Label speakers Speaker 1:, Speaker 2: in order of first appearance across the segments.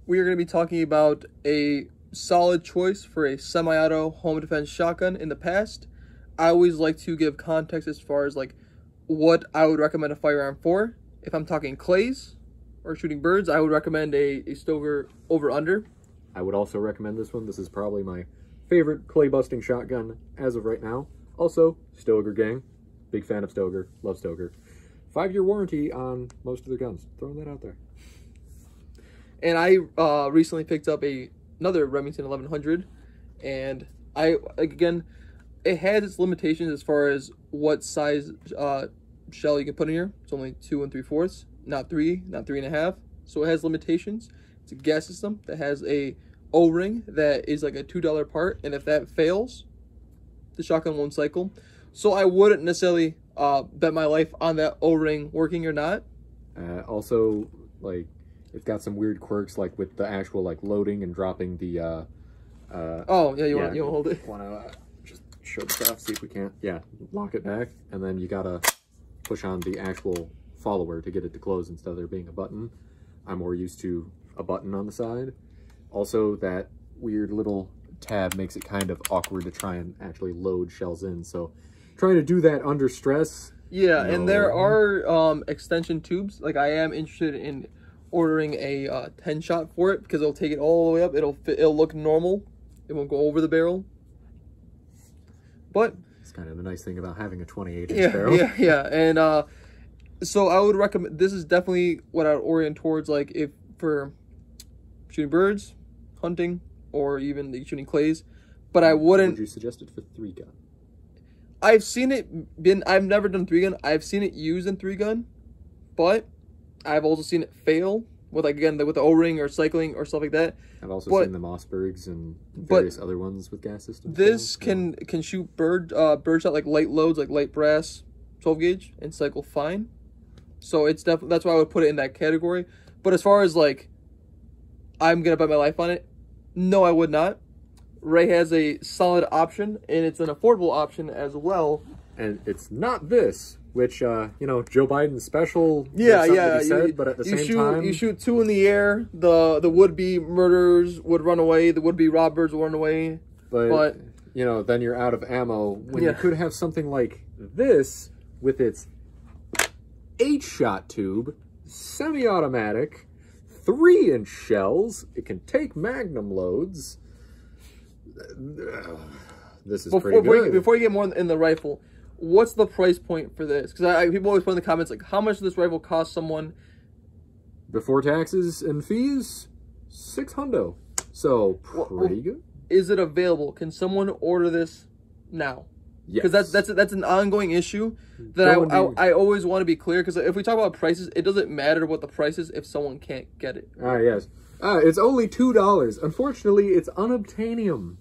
Speaker 1: we are going to be talking about a solid choice for a semi-auto home defense shotgun. In the past, I always like to give context as far as like what I would recommend a firearm for. If I'm talking clays or shooting birds, I would recommend a Stoeger over-under.
Speaker 2: I would also recommend this one. This is probably my favorite clay busting shotgun as of right now. Also, Stoeger gang. Big fan of Stoeger. Love Stoeger. 5-year warranty on most of their guns. Throwing that out there.
Speaker 1: And I recently picked up another Remington 1100, and again, it has its limitations as far as what size shell you can put in here. It's only 2 3/4, not 3, not 3.5. So it has limitations. It's a gas system that has a O-ring that is like a $2 part, and if that fails, the shotgun won't cycle. So I wouldn't necessarily bet my life on that O-ring working or not.
Speaker 2: Also, like, it's got some weird quirks, like with the actual like loading and dropping the.
Speaker 1: Oh yeah, you want to hold it?
Speaker 2: Want to just show this off? See if we can't. Yeah, lock it back, and then you gotta push on the actual follower to get it to close instead of there being a button. I'm more used to a button on the side. Also, that weird little tab makes it kind of awkward to try and actually load shells in. So, trying to do that under stress.
Speaker 1: Yeah, no. And there are extension tubes. Like, I am interested in ordering a 10 shot for it because it'll take it all the way up. It'll look normal. It won't go over the barrel. But
Speaker 2: it's kind of the nice thing about having a 28-inch barrel.
Speaker 1: Yeah. And so I would recommend, this is definitely what I would orient towards, like if for shooting birds, hunting, or even shooting clays. But I wouldn't.
Speaker 2: Would you suggest it for 3-gun?
Speaker 1: I've seen it I've never done 3-gun. I've seen it used in 3-gun, but I've also seen it fail with, like, again, with the O-ring or cycling or stuff like that.
Speaker 2: I've also seen the Mossbergs and various other ones with gas systems.
Speaker 1: This can shoot bird shot, like light loads, like light brass 12 gauge, and cycle fine. So it's definitely, that's why I would put it in that category. But as far as like, I'm gonna bet my life on it, no, I would not. Ray has a solid option, and it's an affordable option as well.
Speaker 2: And it's not this, which, you know, Joe Biden's special.
Speaker 1: Yeah.
Speaker 2: But at the same time,
Speaker 1: you shoot 2 in the air. The would-be murderers would run away. The would-be robbers would run away.
Speaker 2: But you know, then you're out of ammo. When you could have something like this with its 8-shot tube, semi-automatic, 3-inch shells. It can take magnum loads. This is pretty good.
Speaker 1: Before you get more in the rifle, what's the price point for this? Because people always put in the comments, like, how much does this rifle cost someone?
Speaker 2: Before taxes and fees, $600. So, pretty good.
Speaker 1: Is it available? Can someone order this now?
Speaker 2: Yes.
Speaker 1: Because that's an ongoing issue that I always want to be clear. Because if we talk about prices, it doesn't matter what the price is if someone can't get it.
Speaker 2: Yes. It's only $2. Unfortunately, it's unobtainium.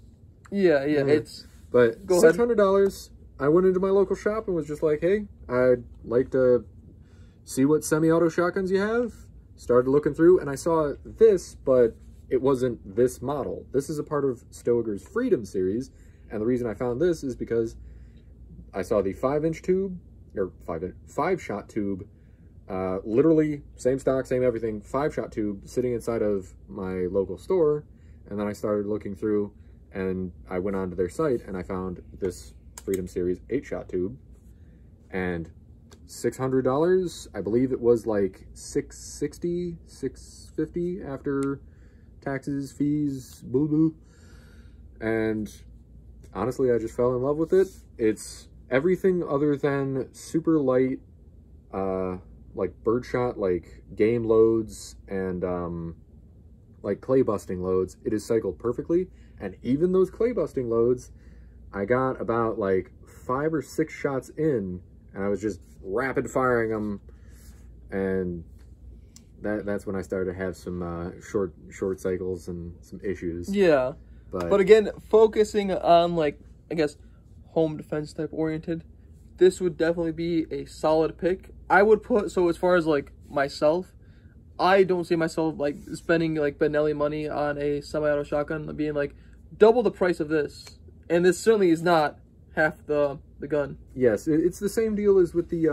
Speaker 1: Yeah. It's...
Speaker 2: But $600, I went into my local shop and was just like, hey, I'd like to see what semi-auto shotguns you have. Started looking through, and I saw this, but it wasn't this model. This is a part of Stoeger's Freedom series, and the reason I found this is because I saw the 5-inch tube, or 5-shot tube, literally same stock, same everything, 5-shot tube sitting inside of my local store, and then I started looking through, and I went onto their site, and I found this Freedom Series 8-shot tube, and $600. I believe it was like $660, $650 after taxes, fees, boo boo. And honestly, I just fell in love with it. It's everything other than super light, like birdshot, like game loads, and like clay busting loads. It is cycled perfectly, and even those clay busting loads, I got about like 5 or 6 shots in, and I was just rapid firing them, and that's when I started to have some short cycles and some issues.
Speaker 1: Yeah, but again, focusing on, like, I guess, home defense type oriented, this would definitely be a solid pick. I would put, so as far as like myself, I don't see myself like spending like Benelli money on a semi-auto shotgun, being like double the price of this, and this certainly is not half the gun.
Speaker 2: Yes, it's the same deal as with the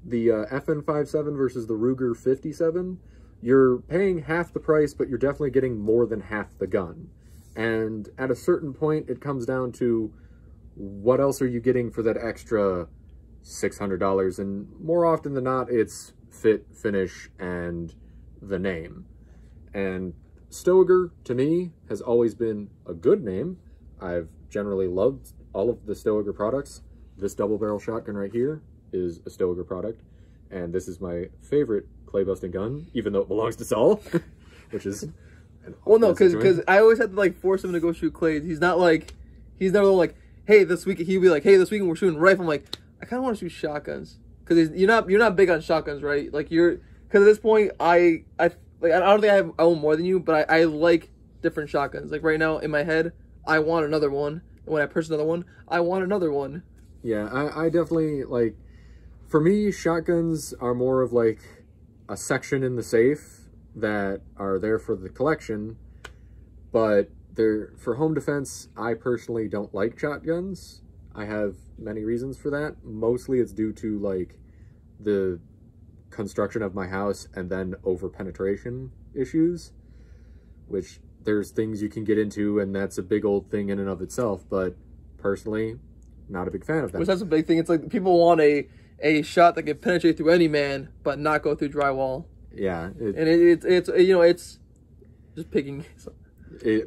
Speaker 2: FN57 versus the Ruger 57. you're paying half the price, but you're definitely getting more than half the gun. And at a certain point, it comes down to what else are you getting for that extra $600? And more often than not, it's fit, finish, and the name. And Stoeger, to me, has always been a good name. I've generally loved all of the Stoeger products. This double barrel shotgun right here is a Stoeger product. And this is my favorite clay busting gun, even though it belongs to Saul, which is...
Speaker 1: Well, no, because I always had to, like, force him to go shoot clays. He's not like... He's never like, hey, this week... He'd be like, hey, this weekend we're shooting rifle. I'm like, I kind of want to shoot shotguns. Because you're not big on shotguns, right? Like, you're... Because at this point, I don't think I own more than you, but I like different shotguns. Like, right now, in my head, I want another one. And when I purchase another one, I want another one.
Speaker 2: Yeah, I definitely, like... For me, shotguns are more of, like, a section in the safe that are there for the collection, but they're for home defense. I personally don't like shotguns. I have many reasons for that. Mostly it's due to, like, the construction of my house and then over penetration issues, which there's things you can get into, and that's a big old thing in and of itself, but personally, not a big fan of that.
Speaker 1: Which that's a big thing. It's like people want a shot that can penetrate through any man, but not go through drywall.
Speaker 2: Yeah.
Speaker 1: It's you know, it's just picking.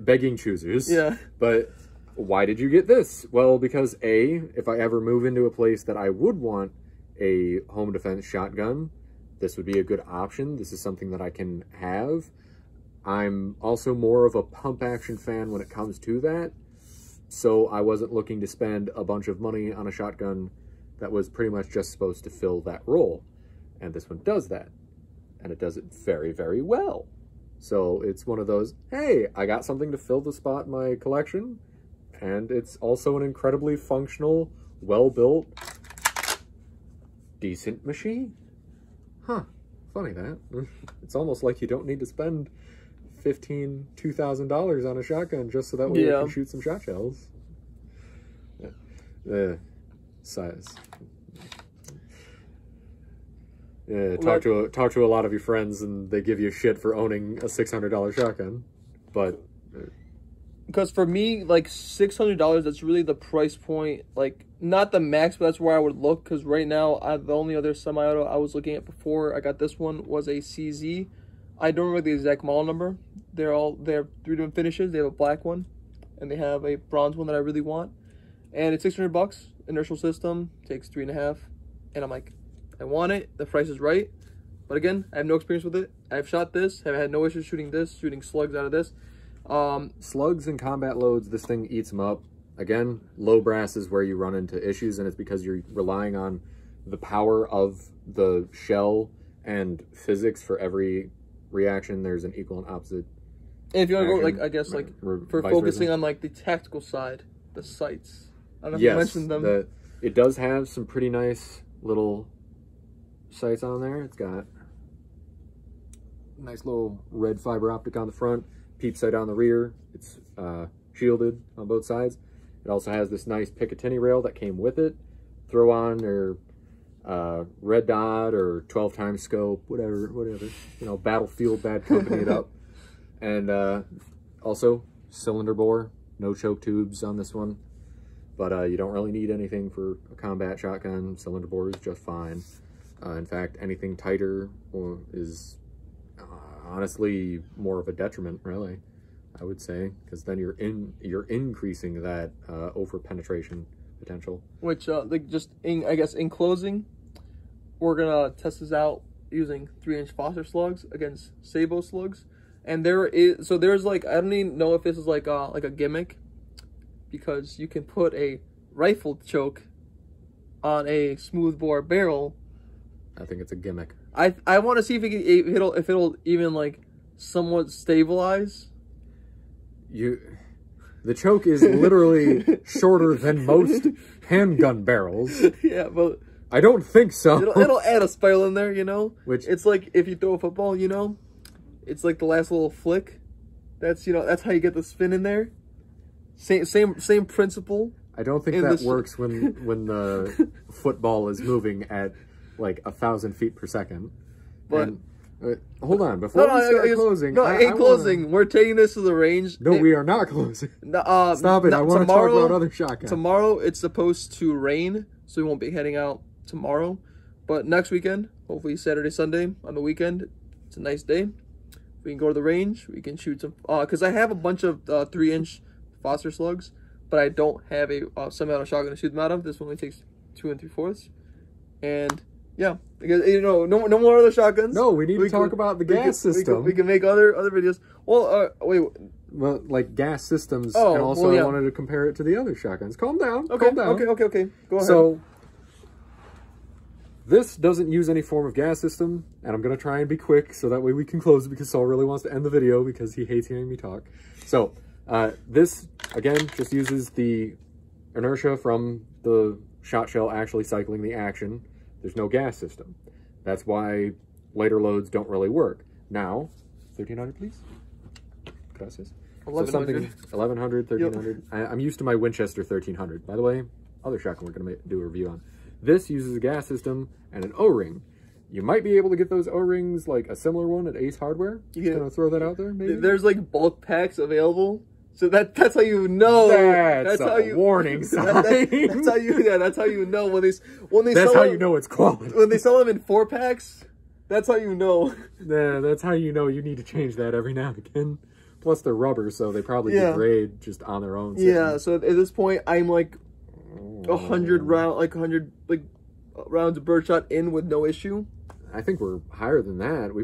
Speaker 2: Begging choosers.
Speaker 1: Yeah.
Speaker 2: But why did you get this? Well, because A, if I ever move into a place that I would want a home defense shotgun, this would be a good option. This is something that I can have. I'm also more of a pump action fan when it comes to that. So I wasn't looking to spend a bunch of money on a shotgun that was pretty much just supposed to fill that role. And this one does that. And it does it very, very well. So it's one of those, hey, I got something to fill the spot in my collection. And it's also an incredibly functional, well-built, decent machine. Huh. Funny that. It's almost like you don't need to spend $2,000 on a shotgun just so that way you can shoot some shot shells. Yeah. Size. Yeah, talk to a lot of your friends and they give you shit for owning a $600 shotgun, but
Speaker 1: because for me, like $600, that's really the price point. Like not the max, but that's where I would look. Because right now, the only other semi-auto I was looking at before I got this one was a CZ. I don't remember the exact model number. They have 3 different finishes. They have a black one, and they have a bronze one that I really want. And it's $600. Inertial system takes 3.5, and I'm like, I want it. The price is right, but again, I have no experience with it. I've shot this. Have had no issues shooting this, shooting slugs out of this.
Speaker 2: Slugs and combat loads, this thing eats them up. Again, low brass is where you run into issues, and it's because you're relying on the power of the shell and physics for every reaction. There's an equal and opposite.
Speaker 1: And if you want to go, like, I guess, like, for focusing on, like, the tactical side, the sights. I don't know if you mentioned them.
Speaker 2: It does have some pretty nice little sights on there. It's got nice little red fiber optic on the front, peep sight on the rear. It's shielded on both sides. It also has this nice Picatinny rail that came with it. Throw on their red dot or 12 times scope, whatever, you know, Battlefield Bad Company it up. And also cylinder bore, no choke tubes on this one. But you don't really need anything for a combat shotgun. Cylinder bore is just fine. In fact, anything tighter is honestly more of a detriment, really, I would say, because then you're increasing that over penetration potential. Which,
Speaker 1: like, I guess in closing, we're gonna test this out using 3-inch Foster slugs against Sabo slugs, and there's like, I don't even know if this is like a gimmick, because you can put a rifle choke on a smoothbore barrel.
Speaker 2: I think it's a gimmick.
Speaker 1: I want to see if it'll even like somewhat stabilize.
Speaker 2: The choke is literally shorter than most handgun barrels.
Speaker 1: Yeah, but
Speaker 2: I don't think so.
Speaker 1: It'll add a spiral in there, you know.
Speaker 2: Which
Speaker 1: it's like if you throw a football, you know, it's like the last little flick. That's that's how you get the spin in there. Same principle.
Speaker 2: I don't think that works when the football is moving at like 1,000 feet per second.
Speaker 1: But
Speaker 2: Hold on, before we start closing.
Speaker 1: No, I ain't closing. We're taking this to the range.
Speaker 2: No, we are not closing. Stop it! I want to talk about other shotguns.
Speaker 1: Tomorrow it's supposed to rain, so we won't be heading out tomorrow. But next weekend, hopefully Saturday, Sunday, on the weekend, it's a nice day. We can go to the range. We can shoot some. Because I have a bunch of 3-inch Foster slugs, but I don't have a semi-auto shotgun to shoot them out of. This one only takes 2 3/4, and yeah, because no more other shotguns.
Speaker 2: No, we need to talk about the gas system.
Speaker 1: We can make other videos. Well, wait.
Speaker 2: Well, like gas systems, and also I wanted to compare it to the other shotguns. Calm down.
Speaker 1: Okay.
Speaker 2: Calm down.
Speaker 1: Okay. Go ahead.
Speaker 2: So this doesn't use any form of gas system, and I'm gonna try and be quick so that way we can close it because Saul really wants to end the video because he hates hearing me talk. So this again just uses the inertia from the shot shell actually cycling the action. There's no gas system. That's why later loads don't really work. Now, 1300, please. Gracias.
Speaker 1: 1100.
Speaker 2: So 1100, 1300. Yep. I'm used to my Winchester 1300. By the way, other shotgun we're going to do a review on. This uses a gas system and an O-ring. You might be able to get those O-rings, like a similar one at Ace Hardware. Just going to throw that out there, maybe?
Speaker 1: There's like bulk packs available. So that's how you know.
Speaker 2: That's how you warning sign.
Speaker 1: That's how you. Yeah, that's how you know when they.
Speaker 2: That's how you know it's quality.
Speaker 1: When they sell them in 4-packs, that's how you know.
Speaker 2: Yeah, that's how you know you need to change that every now and again. Plus they're rubber, so they probably degrade just on their own.
Speaker 1: Yeah. So at this point, I'm like 100 rounds of birdshot in with no issue.
Speaker 2: I think we're higher than that.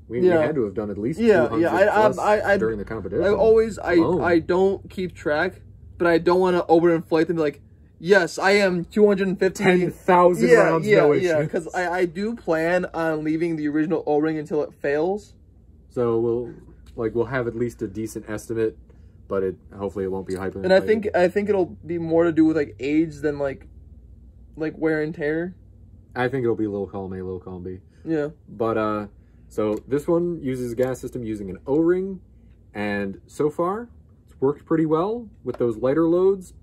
Speaker 2: We had to have done at least 200 during the competition.
Speaker 1: I don't keep track, but I don't want to overinflate and be like, yes, I am 250.
Speaker 2: 10,000 rounds, no issue.
Speaker 1: Yeah, because I do plan on leaving the original O-ring until it fails.
Speaker 2: So we'll have at least a decent estimate, but hopefully it won't be hyper.
Speaker 1: And I think it'll be more to do with like age than like wear and tear.
Speaker 2: I think it'll be low column A, low column B.
Speaker 1: Yeah.
Speaker 2: But so this one uses a gas system using an O-ring, and so far it's worked pretty well with those lighter loads.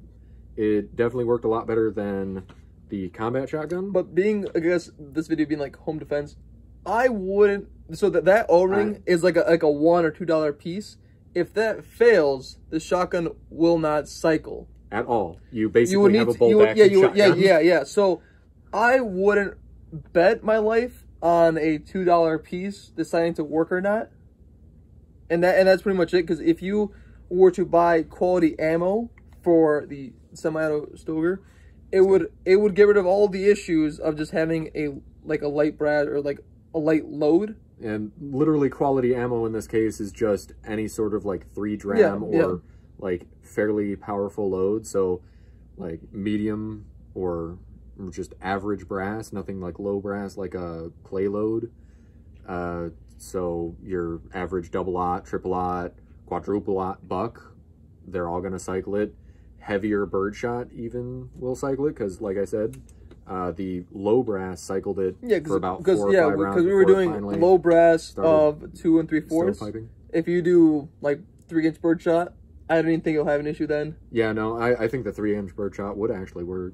Speaker 2: It definitely worked a lot better than the combat shotgun.
Speaker 1: But I guess this video being like home defense, I wouldn't. So that O-ring is like a $1 or $2 piece. If that fails, the shotgun will not cycle
Speaker 2: at all. You basically have a bolt action shotgun.
Speaker 1: Yeah. So I wouldn't bet my life on a $2 piece deciding to work or not. And that's pretty much it. Because if you were to buy quality ammo for the semi-auto Stoeger, it would get rid of all the issues of just having a light brad or like a light load.
Speaker 2: And literally quality ammo in this case is just any sort of like 3 dram or like fairly powerful load. So like medium or just average brass, nothing like low brass, like a clay load. So your average double-aught, triple-aught, quadruple-aught buck, they're all going to cycle it. Heavier birdshot even will cycle it because, like I said, the low brass cycled it for about 4 or 5 rounds.
Speaker 1: Because we were doing low brass of 2 3/4. If you do like 3-inch birdshot, I don't even think you'll have an issue then.
Speaker 2: Yeah, no, I think the 3-inch birdshot would actually work.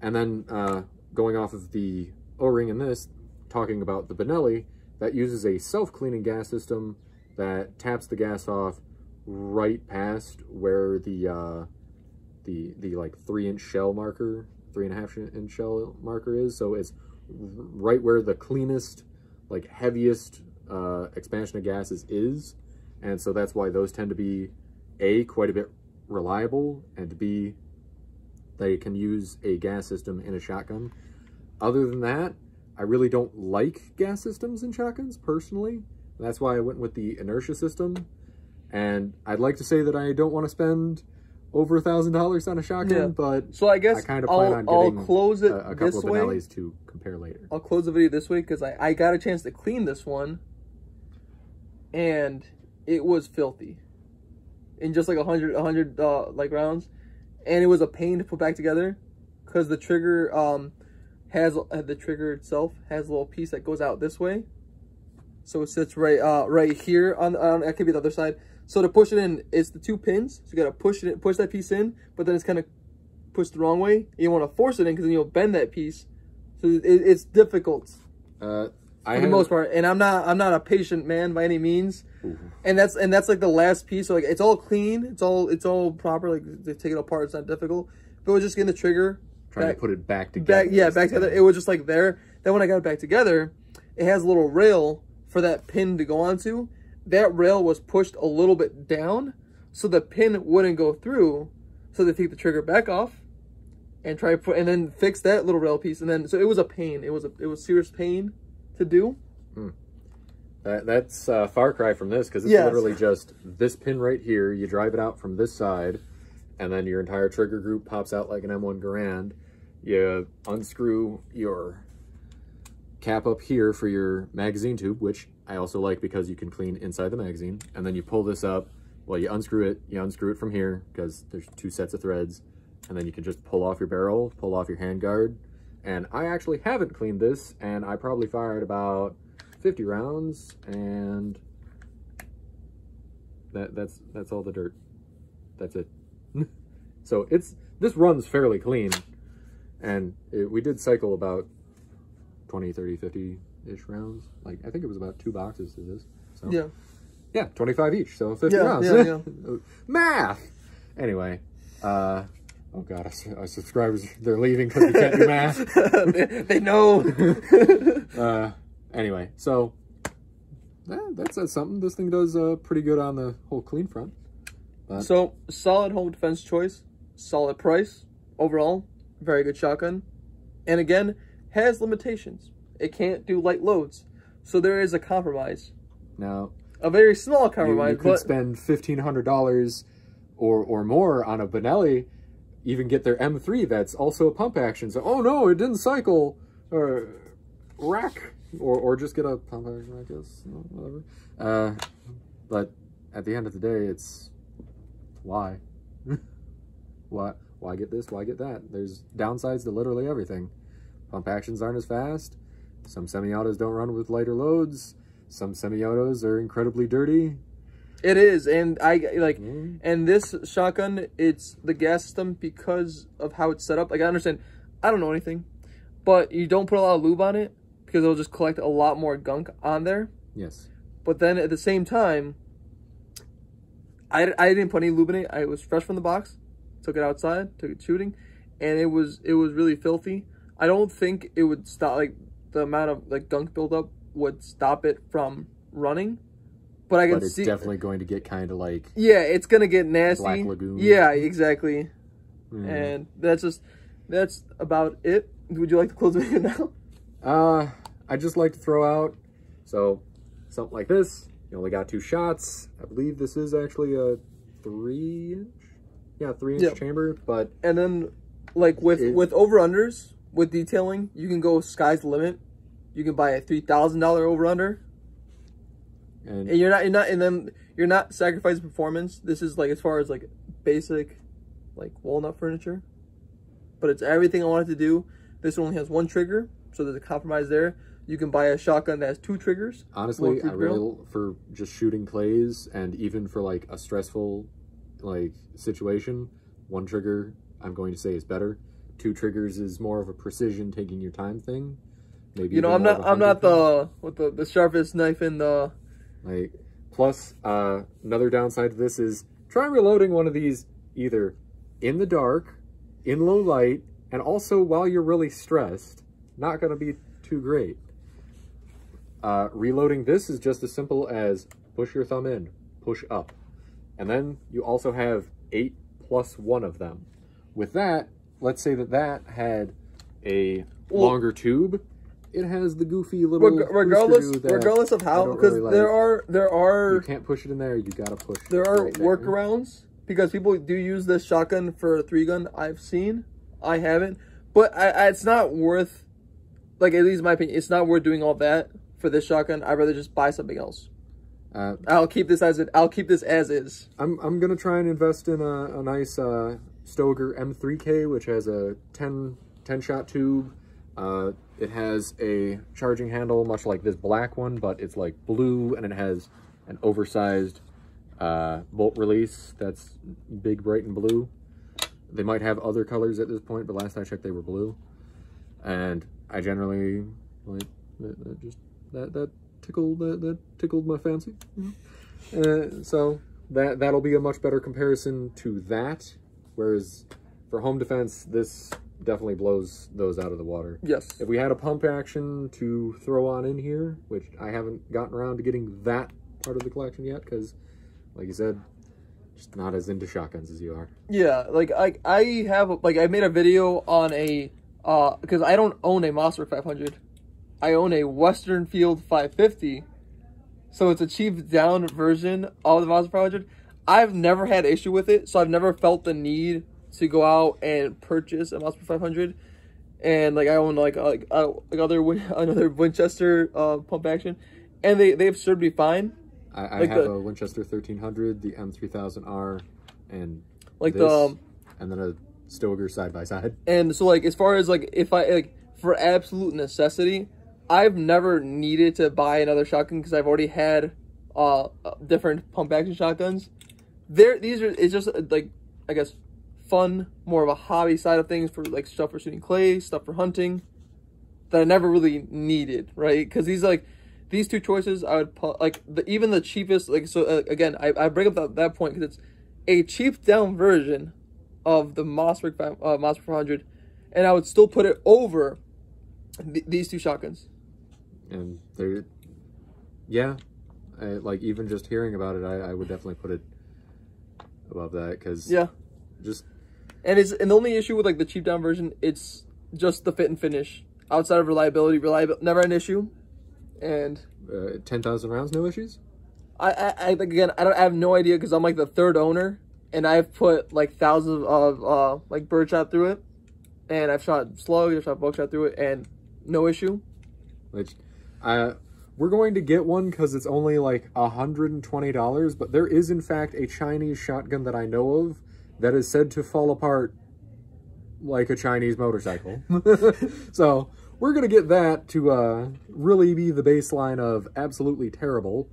Speaker 2: And then going off of the O-ring in this, talking about the Benelli, that uses a self-cleaning gas system that taps the gas off right past where the like 3-inch shell marker, 3.5-inch shell marker is. So it's right where the cleanest, like heaviest expansion of gases is. And so that's why those tend to be A, quite a bit reliable, and B, they can use a gas system in a shotgun. Other than that, I really don't like gas systems in shotguns personally. That's why I went with the inertia system. And I'd like to say that I don't want to spend over $1,000 on a shotgun, but
Speaker 1: so I guess
Speaker 2: I kind of plan on getting
Speaker 1: I'll close it
Speaker 2: a couple of Benellis to compare later.
Speaker 1: I'll close the video this way because I got a chance to clean this one, and it was filthy in just like 100 like rounds, and it was a pain to put back together because the trigger the trigger itself has a little piece that goes out this way, so it sits right here on it could be the other side. So to push it in, it's the 2 pins. So you gotta push that piece in, but then it's kind of pushed the wrong way. You want to force it in because then you'll bend that piece. So it's difficult. for the most part. And I'm not a patient man by any means.
Speaker 2: Ooh.
Speaker 1: And that's like the last piece. So like it's all clean, it's all proper. Like they take it apart, it's not difficult. But it was just getting the trigger.
Speaker 2: Trying to put it back together.
Speaker 1: Back together. It was just like there. Then when I got it back together, it has a little rail for that pin to go onto. That rail was pushed a little bit down, so the pin wouldn't go through. So they take the trigger back off, and and then fix that little rail piece. And then so it was a pain. It was serious pain to do.
Speaker 2: That's a far cry from this, because it's literally just this pin right here. You drive it out from this side, and then your entire trigger group pops out like an M1 Garand. You unscrew your cap up here for your magazine tube, which I also like because you can clean inside the magazine. And then you pull this up. Well, you unscrew it from here because there's 2 sets of threads. And then you can just pull off your barrel, pull off your handguard. And I actually haven't cleaned this, and I probably fired about 50 rounds, and that's all the dirt. That's it. So this runs fairly clean. And we did cycle about 20, 30, 50-ish rounds. Like, I think it was about 2 boxes to this. So, yeah, 25 each, so 50 rounds.
Speaker 1: Yeah.
Speaker 2: Math! Anyway, oh God, our subscribers, they're leaving because we can't do math.
Speaker 1: they know.
Speaker 2: Anyway, so, that says something. This thing does pretty good on the whole clean front. But...
Speaker 1: So, solid home defense choice, solid price, overall. Very good shotgun, and again has limitations. It can't do light loads, so there is a compromise.
Speaker 2: Now,
Speaker 1: a very small compromise.
Speaker 2: You could spend $1,500 or more on a Benelli, even get their M3 that's also a pump action. So, oh no, it didn't cycle, or rack, or just get a pump action, I guess, whatever. But at the end of the day, it's why. Why get this? Why get that? There's downsides to literally everything. Pump actions aren't as fast. Some semi-autos don't run with lighter loads. Some semi-autos are incredibly dirty.
Speaker 1: It is, and and this shotgun, it's the gas system because of how it's set up. Like, I understand, I don't know anything, but you don't put a lot of lube on it because it'll just collect a lot more gunk on there.
Speaker 2: Yes.
Speaker 1: But then at the same time, I didn't put any lube in it. It was fresh from the box. Took it outside, took it shooting, and it was really filthy. I don't think it would stop, like, the amount of like gunk buildup would stop it from running. But I can see
Speaker 2: it's definitely going to get kind of like,
Speaker 1: yeah, it's gonna get nasty.
Speaker 2: Black Lagoon.
Speaker 1: Yeah, exactly. And that's about it. Would you like to close the video
Speaker 2: now? I just like to throw out, so something like this. You only got 2 shots. I believe this is actually a 3-inch. Yeah, 3-inch chamber, but...
Speaker 1: And then, like, with over-unders, with detailing, you can go sky's the limit. You can buy a $3,000 over-under. And you're not sacrificing performance. This is, like, as far as, like, basic, like, walnut furniture. But it's everything I wanted to do. This only has 1 trigger, so there's a compromise there. You can buy a shotgun that has 2 triggers.
Speaker 2: Honestly, I really, for just shooting clays, and even for, like, a stressful... like situation, 1 trigger I'm going to say is better. 2 triggers is more of a precision, taking your time thing. Maybe
Speaker 1: I'm not the sharpest knife in the
Speaker 2: like. Plus, another downside to this is try reloading one of these either in the dark, in low light, and also while you're really stressed. Not going to be too great. Reloading this is just as simple as push your thumb in, push up. And then you also have 8 plus 1 of them. With that, let's say that had a longer tube. It has the goofy little
Speaker 1: regardless of how, because there are
Speaker 2: you can't push it in there. You gotta push.
Speaker 1: There are workarounds because people do use this shotgun for a 3-gun. I've seen, I haven't, but it's not worth. Like, at least in my opinion, it's not worth doing all that for this shotgun. I'd rather just buy something else. I'll keep this as is.
Speaker 2: I'm gonna try and invest in a nice Stoeger M3K, which has a 10 shot tube. It has a charging handle, much like this black one, but it's like blue, and it has an oversized bolt release that's big, bright, and blue. They might have other colors at this point, but last I checked, they were blue. And I generally like that tickled my fancy. So that'll be a much better comparison to that. Whereas for home defense, this definitely blows those out of the water.
Speaker 1: Yes.
Speaker 2: If we had a pump action to throw on in here, which I haven't gotten around to getting that part of the collection yet, because, like you said, just not as into shotguns as you are.
Speaker 1: Yeah, like I have like I made a video on a because I don't own a Mossberg 500. I own a Western Field 550. So it's a cheap down version of the Mossberg 500. I've never had issue with it, so I've never felt the need to go out and purchase a Mossberg 500. And like I own like another Winchester pump action, and they've served me fine.
Speaker 2: I
Speaker 1: like
Speaker 2: have a Winchester 1300, the M3000R, and
Speaker 1: like
Speaker 2: this, and then a Stoeger side by side.
Speaker 1: And so like as far as like if I like for absolute necessity, I've never needed to buy another shotgun because I've already had different pump action shotguns. It's just like I guess fun, more of a hobby side of things for like stuff for shooting clay, stuff for hunting that I never really needed, right? Because these two choices I would put like even the cheapest, like so again I bring up that point because it's a cheap down version of the Mossberg 500, and I would still put it over these two shotguns.
Speaker 2: And they're, yeah, like even just hearing about it, I would definitely put it above that because
Speaker 1: yeah,
Speaker 2: just
Speaker 1: and the only issue with like the cheap down version, it's just the fit and finish. Outside of reliability, never an issue. And
Speaker 2: 10,000 rounds, no issues.
Speaker 1: I think again, I have no idea because I'm like the third owner, and I've put like thousands of like birdshot through it, and I've shot slugs, I've shot buckshot through it, and no issue.
Speaker 2: Which, we're going to get one because it's only like $120, but there is in fact a Chinese shotgun that I know of that is said to fall apart like a Chinese motorcycle. So we're going to get that to really be the baseline of absolutely terrible,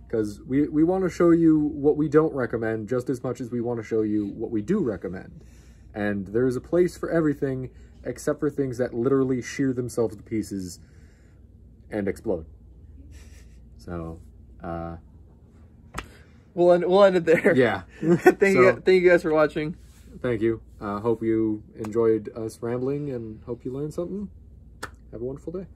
Speaker 2: because we want to show you what we don't recommend just as much as we want to show you what we do recommend. And there's a place for everything except for things that literally shear themselves to pieces and explode. So,
Speaker 1: we'll end it there.
Speaker 2: Yeah.
Speaker 1: Thank you guys for watching.
Speaker 2: Thank you. Hope you enjoyed us rambling and hope you learned something. Have a wonderful day.